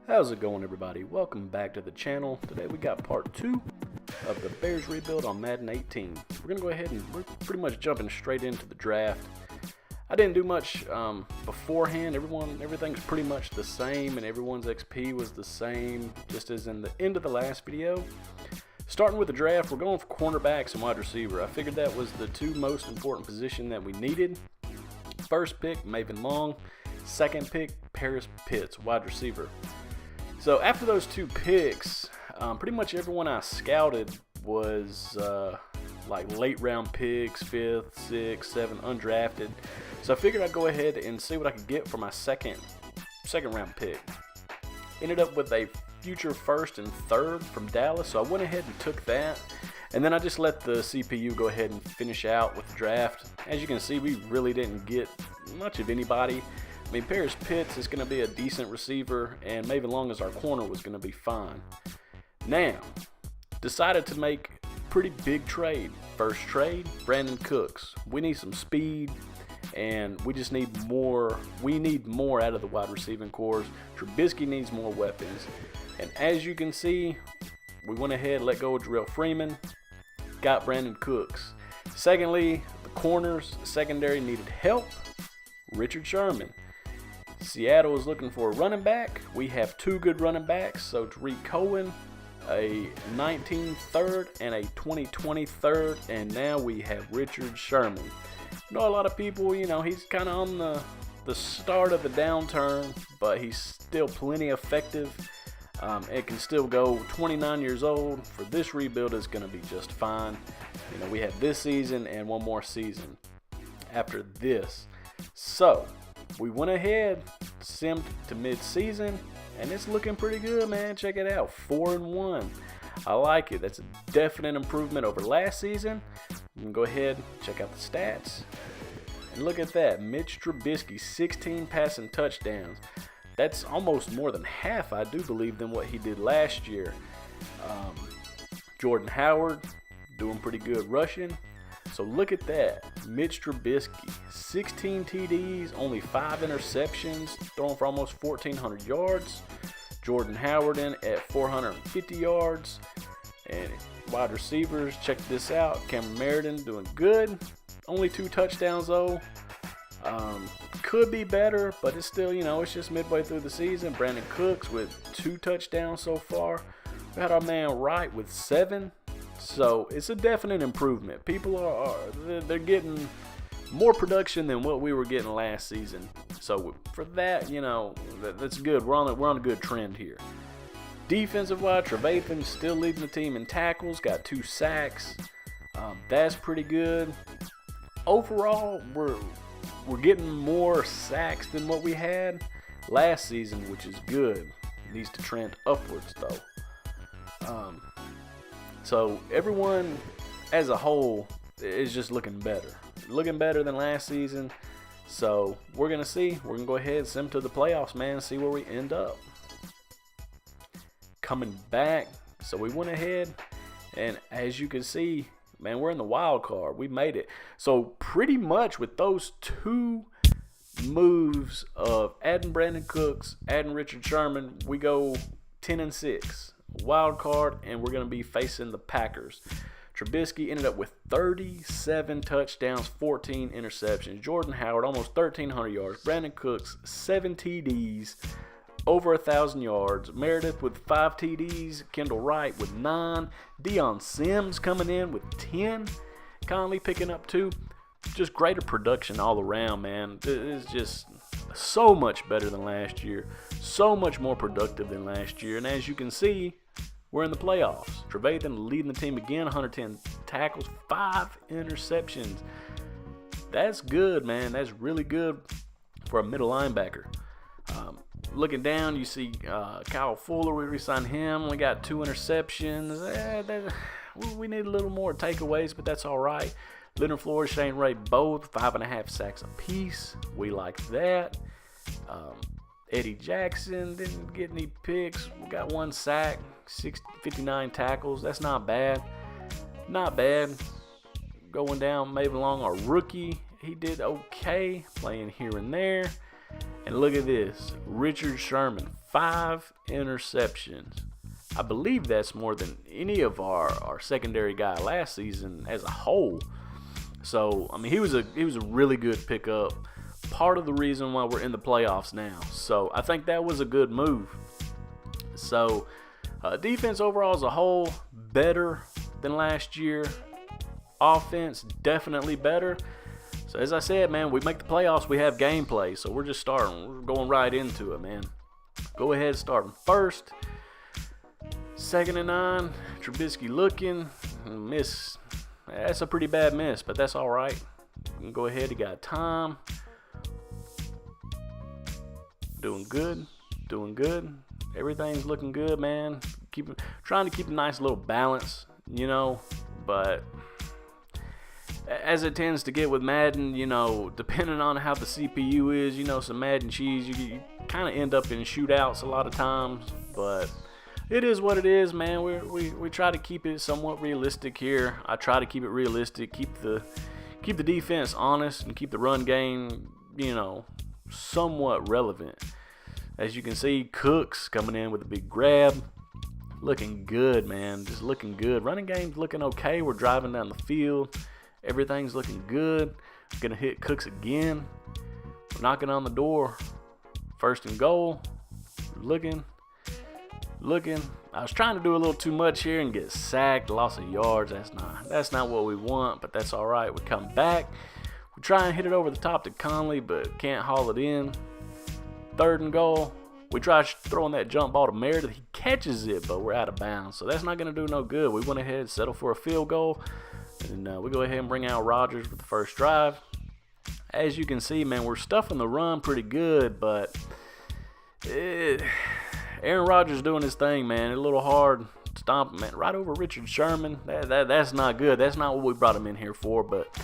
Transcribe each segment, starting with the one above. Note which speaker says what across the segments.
Speaker 1: How's it going, everybody? Welcome back to the channel. Today we got part 2 of the Bears rebuild on Madden 18. We're going to go ahead and we're pretty much jumping straight into the draft. I didn't do much beforehand. Everything's pretty much the same, and everyone's XP was the same, just as in the end of the last video. Starting with the draft, we're going for cornerbacks and wide receiver. I figured that was the two most important position that we needed. First pick, Maven Long. Second pick, Paris Pitts, wide receiver. So after those two picks, pretty much everyone I scouted was like late round picks, 5th, 6th, 7th, undrafted. So I figured I'd go ahead and see what I could get for my second round pick. Ended up with a future 1st and 3rd from Dallas, so I went ahead and took that. And then I just let the CPU go ahead and finish out with the draft. As you can see, we really didn't get much of anybody. I mean, Paris Pitts is going to be a decent receiver, and Maven Long as our corner was going to be fine. Now, decided to make a pretty big trade. First trade, Brandon Cooks. We need some speed, and we just need more. We need more out of the wide receiving corps. Trubisky needs more weapons. And as you can see, we went ahead and let go of Jarrell Freeman, got Brandon Cooks. Secondly, the corners, secondary needed help. Richard Sherman. Seattle is looking for a running back. We have two good running backs. So Tariq Cohen, a 19 third and a 2020 third, and now we have Richard Sherman. You know, a lot of people, he's kind of on the start of the downturn, but he's still plenty effective. It can still go. 29 years old. For this rebuild is going to be just fine. We have this season and one more season after this. So we went ahead, simmed to mid-season, and it's looking pretty good, man. Check it out, 4-1. I like it. That's a definite improvement over last season. You can go ahead, check out the stats, and look at that. Mitch Trubisky, 16 passing touchdowns. That's almost more than half, I do believe, than what he did last year. Jordan Howard doing pretty good rushing. So look at that. Mitch Trubisky, 16 TDs, only 5 interceptions, throwing for almost 1,400 yards. Jordan Howard in at 450 yards. And wide receivers, check this out. Cameron Meriden doing good. Only 2 touchdowns though. Could be better, but it's still, it's just midway through the season. Brandon Cooks with 2 touchdowns so far. We had our man Wright with 7. So it's a definite improvement. People they're getting more production than what we were getting last season. So for that, that's good. We're on a good trend here. Defensive wise, Trevathan's still leading the team in tackles. Got 2 sacks. That's pretty good. Overall, we're getting more sacks than what we had last season, which is good. It needs to trend upwards though. So everyone as a whole is just looking better than last season. So we're going to see. We're going to go ahead and send them to the playoffs, man, see where we end up. Coming back. So we went ahead, and as you can see, man, we're in the wild card. We made it. So pretty much with those 2 moves of adding Brandon Cooks, adding Richard Sherman, we go 10-6. Wild card, and we're going to be facing the Packers. Trubisky ended up with 37 touchdowns, 14 interceptions. Jordan Howard almost 1,300 yards. Brandon Cooks 7 TDs, over 1,000 yards. Meredith with 5 TDs. Kendall Wright with 9. Deion Sims coming in with 10. Conley picking up 2. Just greater production all around, man. It's just so much better than last year. So much more productive than last year. And as you can see, we're in the playoffs. Trevathan leading the team again, 110 tackles, 5 interceptions. That's good, man. That's really good for a middle linebacker. Looking down, you see Kyle Fuller. We re-signed him. We got 2 interceptions. We need a little more takeaways, but that's all right. Leonard Flores, Shane Ray, both 5.5 sacks apiece. We like that. Eddie Jackson didn't get any picks. We got 1 sack, 59 tackles. That's not bad. Not bad. Going down, Maven Long, our rookie. He did okay, playing here and there. And look at this, Richard Sherman, 5 interceptions. I believe that's more than any of our secondary guy last season as a whole. So, I mean, he was a really good pickup. Part of the reason why we're in the playoffs now. So, I think that was a good move. So, defense overall as a whole, better than last year. Offense, definitely better. So, as I said, man, we make the playoffs, we have gameplay. So, we're just starting. We're going right into it, man. Go ahead, starting first. 2nd and 9. Trubisky looking. Miss. That's a pretty bad miss, but that's all right. You can go ahead. He got time. Doing good. Doing good. Everything's looking good, man. Trying to keep a nice little balance, you know. But as it tends to get with Madden, you know, depending on how the CPU is, you know, some Madden cheese, you kind of end up in shootouts a lot of times. But it is what it is, man. We try to keep it somewhat realistic here. I try to keep it realistic, keep the defense honest, and keep the run game, you know, somewhat relevant. As you can see, Cooks coming in with a big grab. Looking good, man. Just looking good. Running game's looking okay. We're driving down the field. Everything's looking good. Gonna hit Cooks again. We're knocking on the door. 1st and goal. Looking. I was trying to do a little too much here and get sacked, loss of yards. That's not what we want, but that's all right. We come back. We try and hit it over the top to Conley, but can't haul it in. 3rd and goal. We try throwing that jump ball to Meredith. He catches it, but we're out of bounds, so that's not going to do no good. We went ahead and settled for a field goal, and we go ahead and bring out Rodgers for the first drive. As you can see, man, we're stuffing the run pretty good, but Aaron Rodgers doing his thing, man. A little hard. Stomping, man, right over Richard Sherman. That's not good. That's not what we brought him in here for, but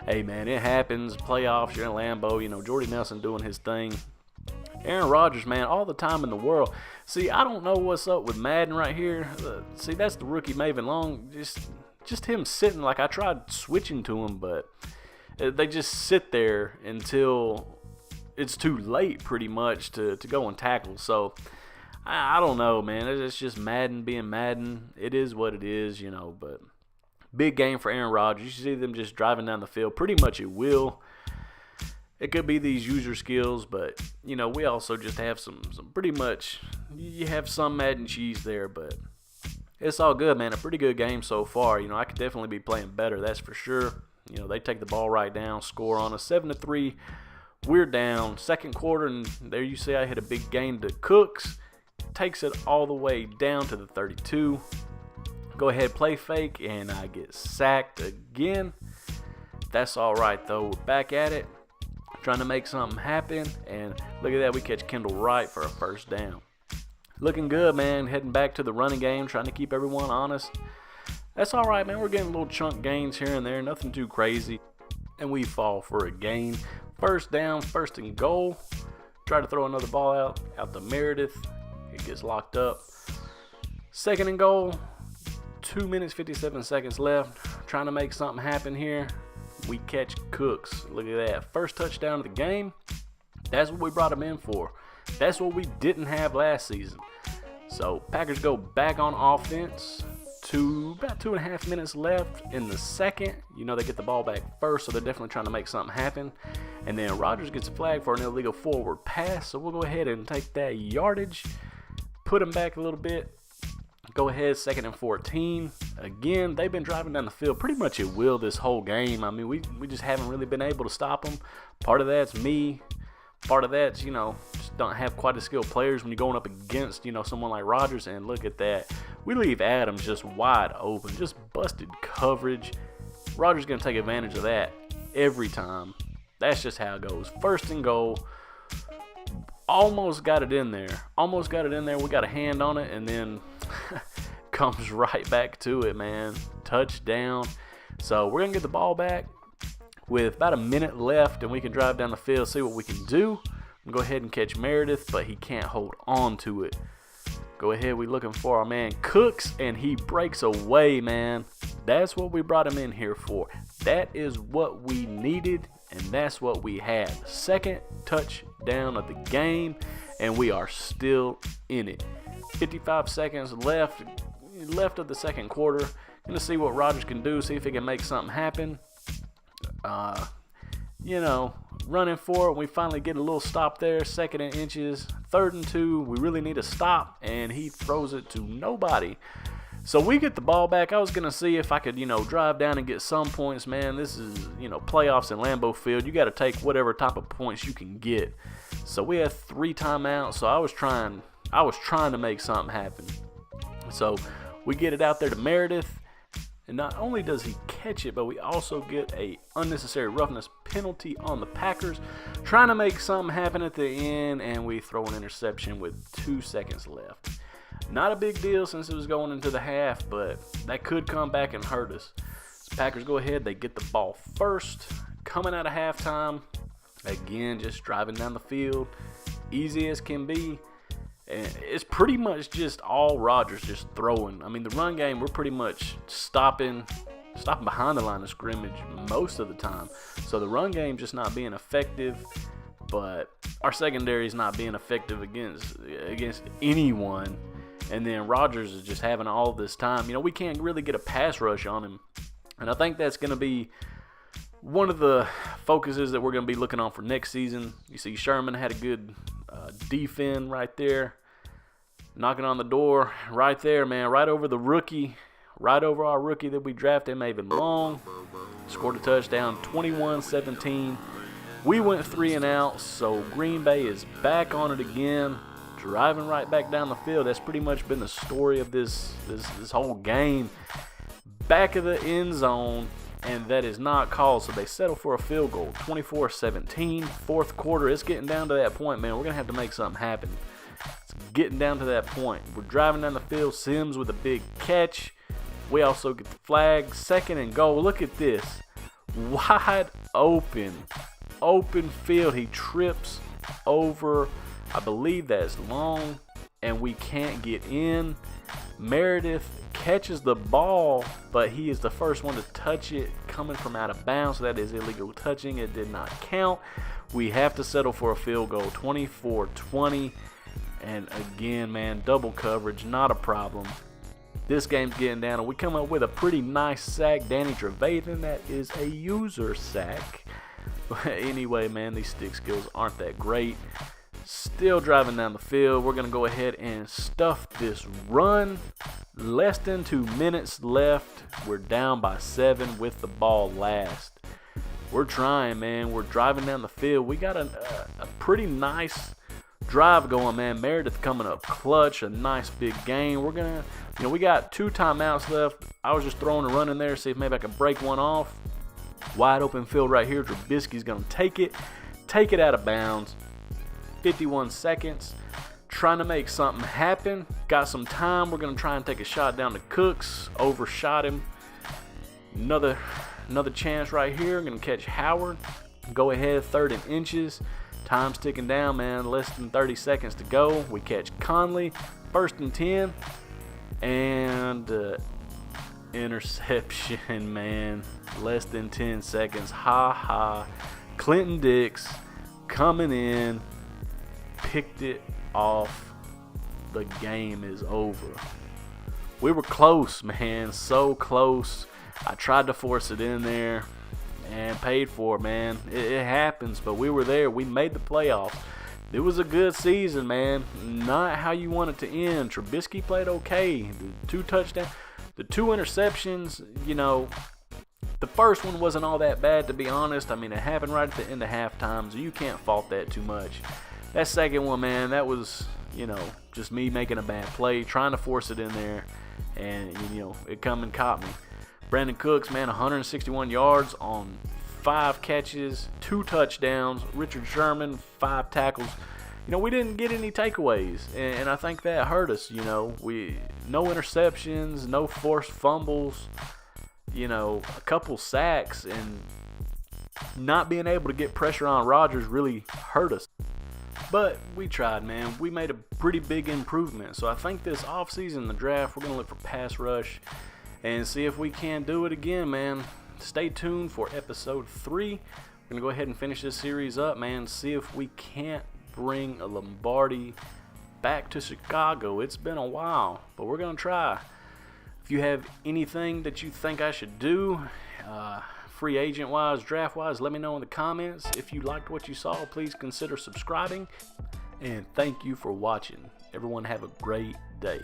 Speaker 1: hey, man, it happens. Playoffs, you're in Lambeau. You know, Jordy Nelson doing his thing. Aaron Rodgers, man, all the time in the world. See, I don't know what's up with Madden right here. See, that's the rookie Maven Long. Just him sitting. Like, I tried switching to him, but they just sit there until it's too late, pretty much, to go and tackle. So, I don't know, man. It's just Madden being Madden. It is what it is, you know, but big game for Aaron Rodgers. You see them just driving down the field. Pretty much it will. It could be these user skills, but, you know, we also just have some pretty much, you have some Madden cheese there, but it's all good, man. A pretty good game so far. You know, I could definitely be playing better, that's for sure. You know, they take the ball right down, score on us, 7-3. We're down. 2nd quarter, and there you see I hit a big gain to Cooks. Takes it all the way down to the 32. Go ahead, play fake, and I get sacked again. That's all right, though. We're back at it. Trying to make something happen, and look at that, we catch Kendall Wright for a 1st down. Looking good, man. Heading back to the running game, trying to keep everyone honest. That's all right, man. We're getting little chunk gains here and there, nothing too crazy, and we fall for a gain. 1st down, 1st and goal. Try to throw another ball out to Meredith. It gets locked up. 2nd and goal. 2 minutes 57 seconds left. Trying to make something happen here. We catch Cooks. Look at that. 1st touchdown of the game. That's what we brought him in for. That's what we didn't have last season. So Packers go back on offense. About 2.5 minutes left in the 2nd. You know, they get the ball back first, so they're definitely trying to make something happen. And then Rodgers gets a flag for an illegal forward pass. So we'll go ahead and take that yardage. Put him back a little bit. Go ahead, 2nd and 14. Again, they've been driving down the field pretty much at will this whole game. I mean, we just haven't really been able to stop them. Part of that's me. Part of that's, you know, just don't have quite as skilled players when you're going up against, you know, someone like Rodgers. And look at that. We leave Adams just wide open. Just busted coverage. Rodgers going to take advantage of that every time. That's just how it goes. 1st and goal. Almost got it in there. We got a hand on it, and then comes right back to it, man. Touchdown. So we're going to get the ball back with about a minute left, and we can drive down the field, see what we can do. I'm going to go ahead and catch Meredith, but he can't hold on to it. Go ahead, we're looking for our man Cooks, and he breaks away, man. That's what we brought him in here for. That is what we needed, and that's what we had. Second touchdown of the game, and we are still in it. 55 seconds left of the second quarter. Gonna see what Rodgers can do, see if he can make something happen. Running for it. We finally get a little stop there. 2nd and inches. 3rd and 2. We really need a stop, and he throws it to nobody. So we get the ball back. I was going to see if I could, drive down and get some points, man. This is, playoffs in Lambeau Field. You got to take whatever type of points you can get. So we had 3 timeouts, so I was trying to make something happen. So we get it out there to Meredith, and not only does he catch it, but we also get a unnecessary roughness penalty on the Packers, trying to make something happen at the end, and we throw an interception with 2 seconds left. Not a big deal since it was going into the half, but that could come back and hurt us. So Packers go ahead, they get the ball first. Coming out of halftime, again, just driving down the field, easy as can be. And it's pretty much just all Rodgers just throwing. I mean, the run game, we're pretty much stopping behind the line of scrimmage most of the time. So the run game just not being effective, but our secondary is not being effective against anyone. And then Rodgers is just having all this time. We can't really get a pass rush on him. And I think that's going to be one of the focuses that we're going to be looking on for next season. You see Sherman had a good defend right there. Knocking on the door right there, man. Right over the rookie. Right over our rookie that we drafted, Maven Long. Scored a touchdown, 21-17. We went 3 and out, so Green Bay is back on it again. Driving right back down the field. That's pretty much been the story of this whole game. Back of the end zone, and that is not called, so they settle for a field goal. 24-17, 4th quarter. It's getting down to that point, man. We're going to have to make something happen. It's getting down to that point. We're driving down the field. Sims with a big catch. We also get the flag. 2nd and goal. Look at this. Wide open field. He trips over, I believe that's Long, and we can't get in. Meredith catches the ball, but he is the first one to touch it coming from out of bounds. So that is illegal touching. It did not count. We have to settle for a field goal, 24-20. And again, man, double coverage, not a problem. This game's getting down, and we come up with a pretty nice sack. Danny Trevathan, that is a user sack. But anyway, man, these stick skills aren't that great. Still driving down the field. We're going to go ahead and stuff this run. Less than 2 minutes left. We're down by 7 with the ball last. We're trying, man. We're driving down the field. We got a pretty nice drive going, man. Meredith coming up clutch. A nice big gain. We're going to, we got 2 timeouts left. I was just throwing a run in there, see if maybe I can break one off. Wide open field right here. Trubisky's going to take it out of bounds. 51 seconds. Trying to make something happen. Got some time. We're going to try and take a shot down to Cooks. Overshot him. Another chance right here. Going to catch Howard. Go ahead, 3rd and inches. Time's ticking down, man. Less than 30 seconds to go. We catch Conley. 1st and 10. And interception, man. Less than 10 seconds. Ha. Clinton Dix coming in. Picked it off. The game is over. We were close, man. So close. I tried to force it in there and paid for it, man. It happens, but we were there. We made the playoffs. It was a good season, man. Not how you want it to end. Trubisky played okay. The 2 touchdowns. The 2 interceptions, the first one wasn't all that bad, to be honest. I mean, it happened right at the end of halftime, so you can't fault that too much. That second one, man, that was, just me making a bad play, trying to force it in there, and, it come and caught me. Brandon Cooks, man, 161 yards on 5 catches, 2 touchdowns. Richard Sherman, 5 tackles. We didn't get any takeaways, and I think that hurt us. No interceptions, no forced fumbles, a couple sacks, and not being able to get pressure on Rodgers really hurt us. But we tried, man. We made a pretty big improvement. So I think this offseason, the draft, we're going to look for pass rush and see if we can do it again, man. Stay tuned for episode 3. We're gonna go ahead and finish this series up, man. See if we can't bring a Lombardi back to Chicago. It's been a while, but we're gonna try. If you have anything that you think I should do, free agent wise, draft wise, let me know in the comments. If you liked what you saw, please consider subscribing, and thank you for watching. Everyone have a great day.